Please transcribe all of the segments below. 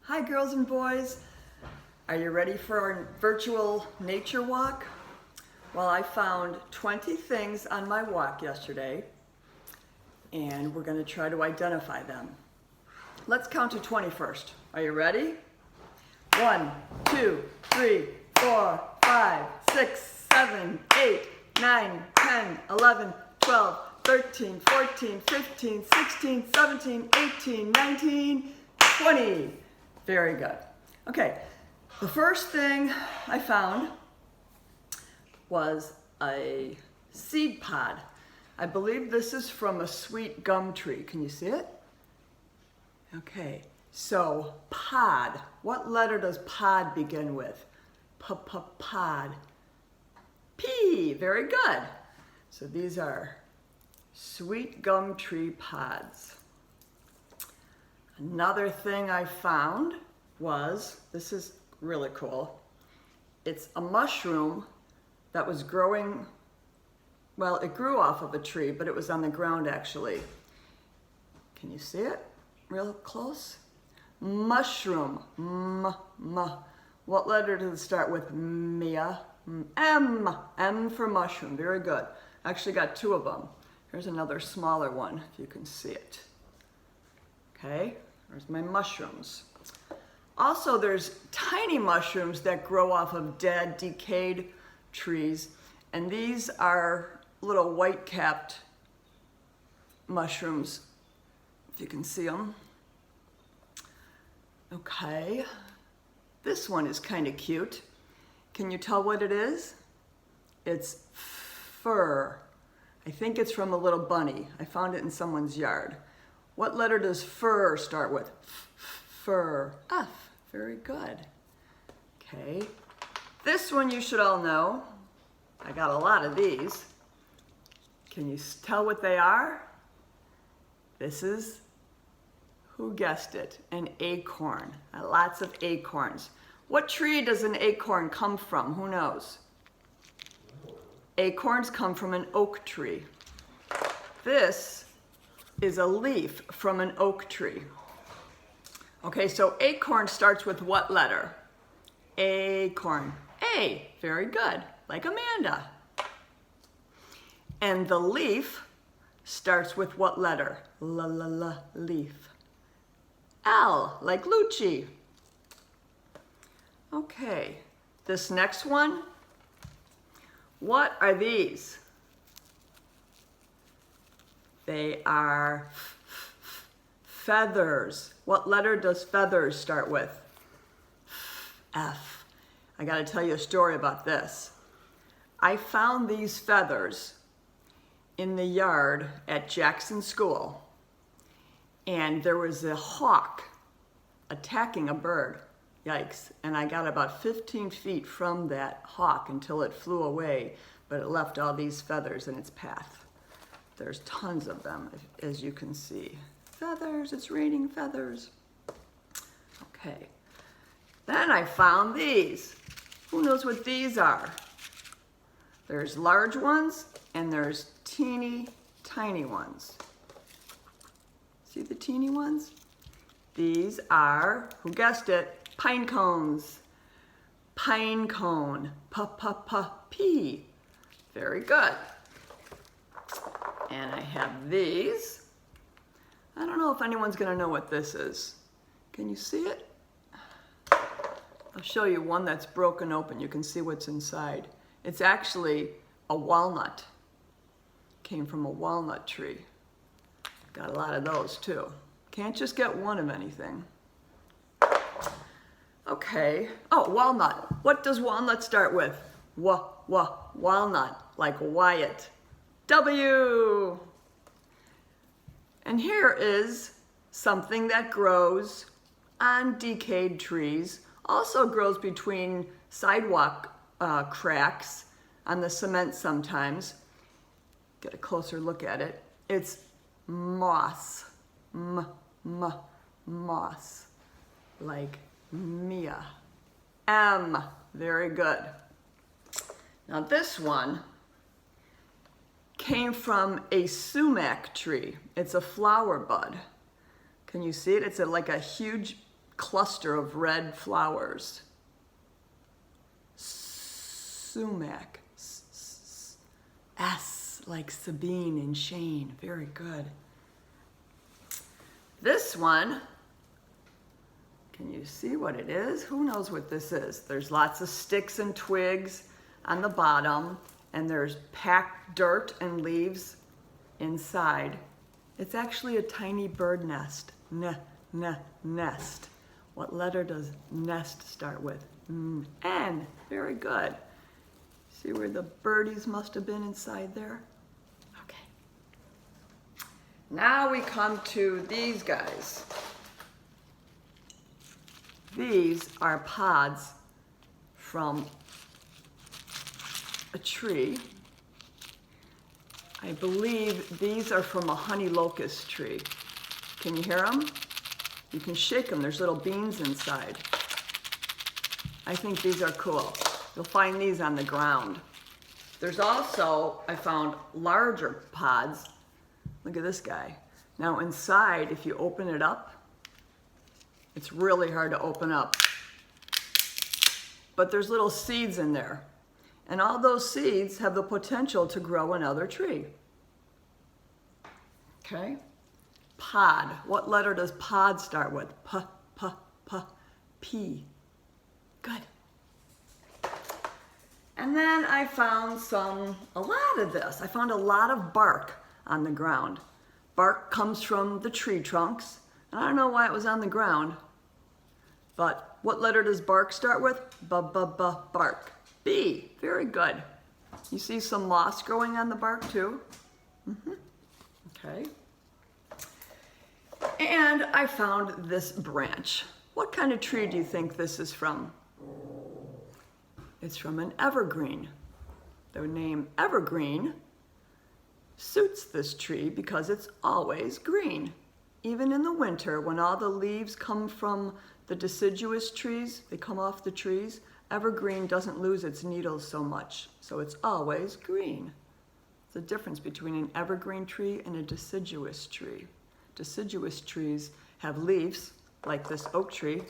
Hi girls and boys. Are you ready for our virtual nature walk? Well, I found 20 things on my walk yesterday and we're going to try to identify them. Let's count to 20 first. Are you ready? 1, 2, 3, 4, 5, 6, 7, 8, 9, 10, 11, 12, 13, 14, 15, 16, 17, 18, 19, 20. Very good. Okay, the first thing I found was a seed pod. I believe this is from a sweet gum tree. Can you see it? Okay, so pod. What letter does pod begin with? Pod. P. Very good. So these are sweet gum tree pods. Another thing I found was, this is really cool, it's a mushroom that was growing, well, it grew off of a tree, but it was on the ground actually. Can you see it real close? Mushroom, What letter does it start with? Mia? M for mushroom, very good. I actually got two of them. Here's another smaller one, if you can see it. Okay, there's my mushrooms. Also, there's tiny mushrooms that grow off of dead, decayed trees, and these are little white-capped mushrooms, if you can see them. Okay, this one is kind of cute. Can you tell what it is? It's fur. I think it's from a little bunny. I found it in someone's yard. What letter does fur start with? Fur. F. Very good. Okay. This one you should all know. I got a lot of these. Can you tell what they are? This is, who guessed it? An acorn. Lots of acorns. What tree does an acorn come from? Who knows? Acorns come from an oak tree. This is a leaf from an oak tree. Okay, so acorn starts with what letter? Acorn. A. Very good. Like Amanda. And the leaf starts with what letter? Leaf. L. Like Lucci. Okay, this next one. What are these? They are feathers. What letter does feathers start with? F. I got to tell you a story about this. I found these feathers in the yard at Jackson School, and there was a hawk attacking a bird. Yikes. And I got about 15 feet from that hawk until it flew away, but it left all these feathers in its path. There's tons of them, as you can see. Feathers, it's raining feathers. Okay. Then I found these. Who knows what these are? There's large ones and there's teeny tiny ones. See the teeny ones? These are, who guessed it, pine cones. Pine cone. P. Very good. And I have these. I don't know if anyone's going to know what this is. Can you see it? I'll show you one that's broken open. You can see what's inside. It's actually a walnut. Came from a walnut tree. Got a lot of those too. Can't just get one of anything. Okay. Oh, walnut. What does walnut start with? Walnut, like Wyatt. W. And here is something that grows on decayed trees, also grows between sidewalk cracks on the cement sometimes. Get a closer look at it. It's moss. Moss. Like Mia. M. Very good. Now this one came from a sumac tree. It's a flower bud. Can you see it? It's like a huge cluster of red flowers. Sumac. S like Sabine and Shane. Very good. This one, can you see what it is? Who knows what this is? There's lots of sticks and twigs on the bottom, and there's packed dirt and leaves inside. It's actually a tiny bird nest. Nest. What letter does nest start with? N. Very good. See where the birdies must have been inside there? Okay. Now we come to these guys. These are pods from a tree. I believe these are from a honey locust tree. Can you hear them? You can shake them. There's little beans inside. I think these are cool. You'll find these on the ground. There's also, I found larger pods. Look at this guy. Now inside, if you open it up, it's really hard to open up. But there's little seeds in there. And all those seeds have the potential to grow another tree. Okay? Pod. What letter does pod start with? P. Good. And then I found a lot of this. I found a lot of bark on the ground. Bark comes from the tree trunks. And I don't know why it was on the ground. But what letter does bark start with? Bark. B. Very good. You see some moss growing on the bark too? Okay. And I found this branch. What kind of tree do you think this is from? It's from an evergreen. The name evergreen suits this tree because it's always green. Even in the winter, when all the leaves come from the deciduous trees, they come off the trees, evergreen doesn't lose its needles so much, so it's always green. The difference between an evergreen tree and a deciduous tree. Deciduous trees have leaves, like this oak tree,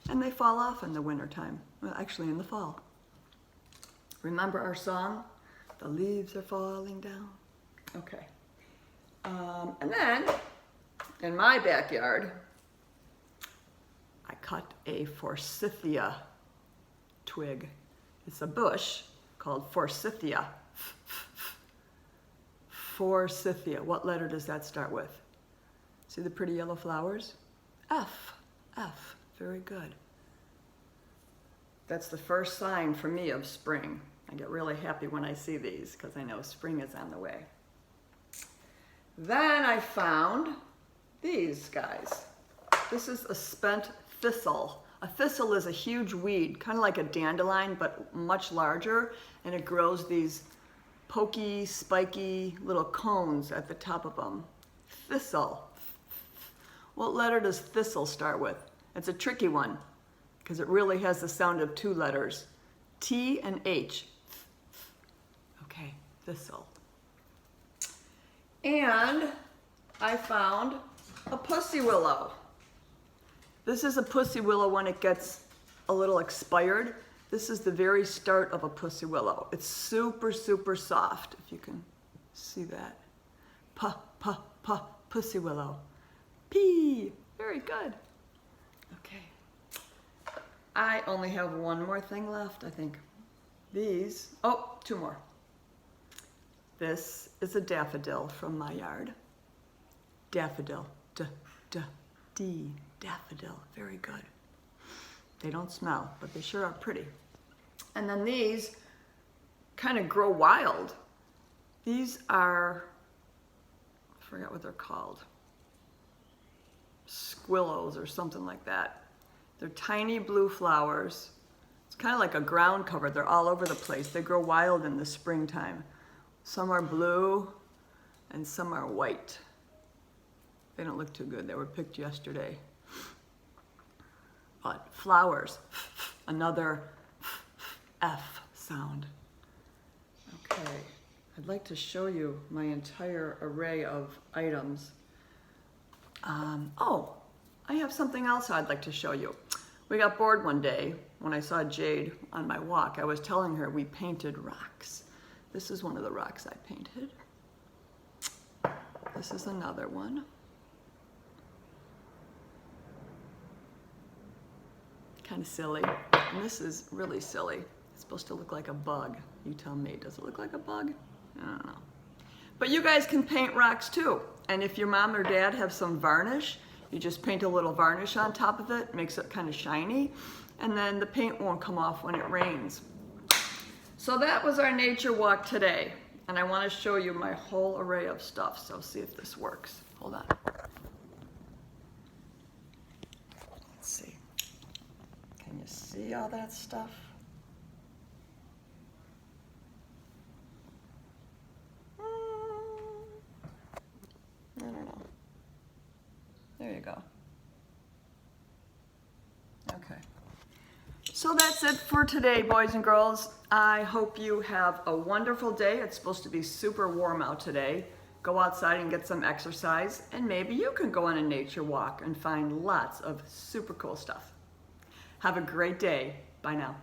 and they fall off in the wintertime. Well, actually in the fall. Remember our song? The leaves are falling down. Okay. And then, in my backyard, I cut a forsythia twig. It's a bush called forsythia. Forsythia. What letter does that start with? See the pretty yellow flowers? F. F. Very good. That's the first sign for me of spring. I get really happy when I see these because I know spring is on the way. Then I found these guys. This is a spent thistle. A thistle is a huge weed, kind of like a dandelion, but much larger, and it grows these pokey, spiky little cones at the top of them. Thistle. What letter does thistle start with? It's a tricky one because it really has the sound of two letters, T and H. Okay, thistle. And I found a pussy willow. This is a pussy willow when it gets a little expired. This is the very start of a pussy willow. It's super, super soft, if you can see that. Pussy willow. P. Very good. Okay. I only have one more thing left, I think. These, oh, two more. This is a daffodil from my yard. Daffodil. D. Daffodil. Very good. They don't smell, but they sure are pretty. And then these kind of grow wild. These are, I forgot what they're called. Squillows or something like that. They're tiny blue flowers. It's kind of like a ground cover. They're all over the place. They grow wild in the springtime. Some are blue and some are white. They don't look too good. They were picked yesterday. But flowers, another F sound. Okay, I'd like to show you my entire array of items. Oh, I have something else I'd like to show you. We got bored one day when I saw Jade on my walk. I was telling her we painted rocks. This is one of the rocks I painted. This is another one. Kind of silly. And this is really silly. It's supposed to look like a bug. You tell me, does it look like a bug? I don't know. But you guys can paint rocks too. And if your mom or dad have some varnish, you just paint a little varnish on top of it, makes it kind of shiny, and then the paint won't come off when it rains. So that was our nature walk today. And I want to show you my whole array of stuff, so see if this works. Hold on. Let's see. Can you see all that stuff? I don't know. There you go. Okay. So that's it for today, boys and girls. I hope you have a wonderful day. It's supposed to be super warm out today. Go outside and get some exercise, and maybe you can go on a nature walk and find lots of super cool stuff. Have a great day. Bye now.